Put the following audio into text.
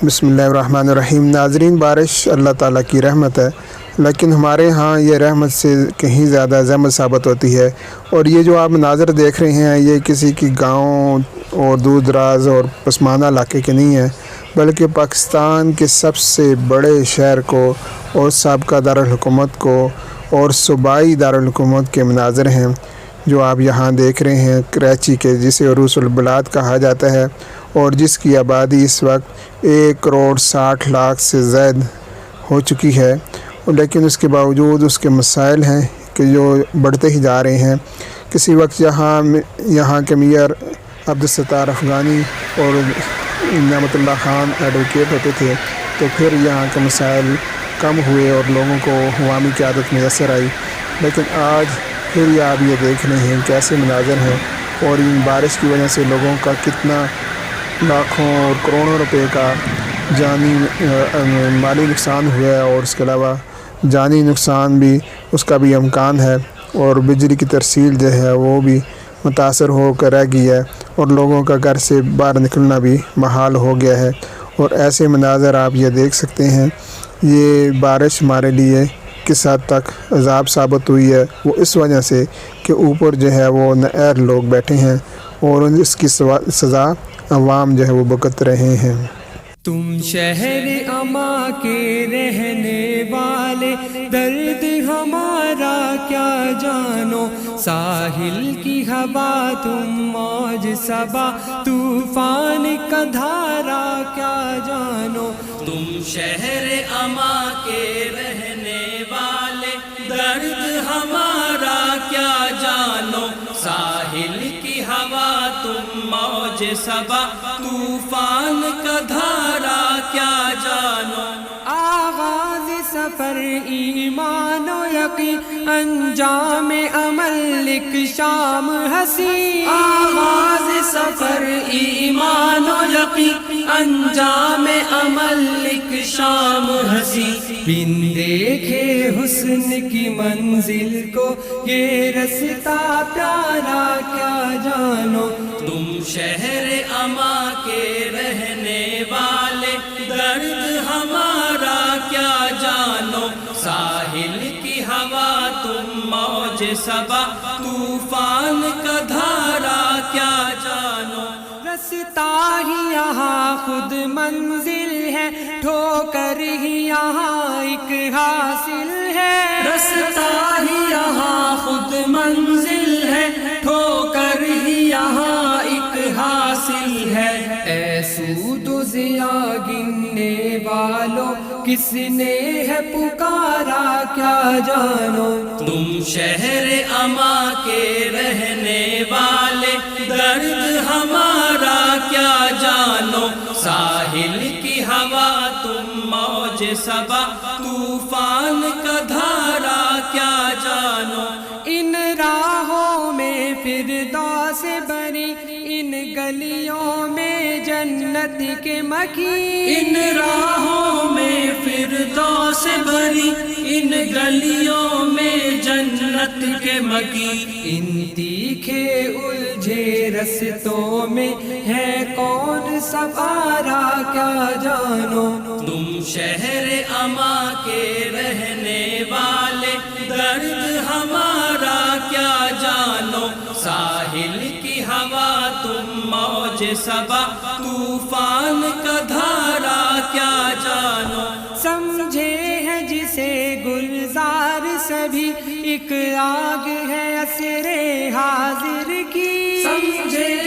بسم اللہ الرحمن الرحیم۔ ناظرین، بارش اللہ تعالیٰ کی رحمت ہے، لیکن ہمارے ہاں یہ رحمت سے کہیں زیادہ زحمت ثابت ہوتی ہے۔ اور یہ جو آپ مناظر دیکھ رہے ہیں یہ کسی کی گاؤں اور دور دراز اور پسماندہ علاقے کے نہیں ہیں، بلکہ پاکستان کے سب سے بڑے شہر کو اور سابقہ دارالحکومت کو اور صوبائی دارالحکومت کے مناظر ہیں جو آپ یہاں دیکھ رہے ہیں، کراچی کے، جسے عروس البلاد کہا جاتا ہے اور جس کی آبادی اس وقت 1,60,00,000 سے زائد ہو چکی ہے، لیکن اس کے باوجود اس کے مسائل ہیں کہ جو بڑھتے ہی جا رہے ہیں۔ کسی وقت یہاں کے میئر عبدالستار افغانی اور نعمت اللہ خان ایڈوکیٹ ہوتے تھے، تو پھر یہاں کے مسائل کم ہوئے اور لوگوں کو عوامی قیادت میسر آئی، لیکن آج پھر آپ یہ دیکھ رہے ہیں کیسے مناظر ہیں، اور ان بارش کی وجہ سے لوگوں کا کتنا لاکھوں اور کروڑوں روپے کا جانی مالی نقصان ہوا ہے، اور اس کے علاوہ جانی نقصان بھی اس کا بھی امکان ہے، اور بجلی کی ترسیل جو ہے وہ بھی متاثر ہو کر رہ گئی ہے، اور لوگوں کا گھر سے باہر نکلنا بھی محال ہو گیا ہے۔ اور ایسے مناظر آپ یہ دیکھ سکتے ہیں۔ یہ بارش ہمارے لیے کس حد تک عذاب ثابت ہوئی ہے، وہ اس وجہ سے کہ اوپر جو ہے وہ نااہل لوگ بیٹھے ہیں اور اس کی سزا عوام جو ہے وہ بھگت رہے ہیں۔ تم شہر اما کے رہنے والے، درد ہمارا کیا جانو، ساحل کی ہوا تم موج صبا، طوفان کا دھارا کیا جانو۔ تم شہر اما کے رہنے والے، درد ہمارا کیا جانو، ساحل کی ہوا تم موج صبا، طوفان کا دھارا کیا جانو۔ آغاز سفر ایمان و یقین، انجام عمل ایک شام ہنسی، آغاز سفر ایمان و یقین، انجام عمل ایک شام ہنسی، بن دیکھے حسن کی منزل کو یہ رستہ پیارا کیا جانو۔ تم شہر اما کے رہنے والے، درد ہمارا کیا جانو، ساحل کی ہوا تم موج صبا، طوفان کا دھارا کیا جانو۔ رستہ ہی یہاں خود منزل ہے، ٹھوکر ہی یہاں ایک حاصل ہے، رستہ ہی یہاں خود منزل ہے، ٹھوکر ہی یہاں ایک حاصل ہے۔ اے سود و ضیا گننے والوں، کس نے ہے پکارا کیا جانو۔ تم شہر اما کے رہنے والے، درد ہمارا کیا جانو، ساحل کی ہوا تم موج صبا، طوفان کا دھارا کیا جانو۔ ان راہوں میں فردوس بری، ان گلیوں میں جنت کے مکی، ان راہوں میں فردوس بری، ان گلیوں میں جنت کے مکی، ان تیکھے الجھے رستوں میں ہے کون سوارا کیا جانو۔ تم شہر اما کے رہنے والے، درد ہمارا کیا جانو، ساحل کی ہوا تم موج صبا، طوفان کا دھارا کیا جانو۔ سمجھے ہے جسے گلزار سبھی، ایک آگ ہے عصر حاضر کی، سمجھے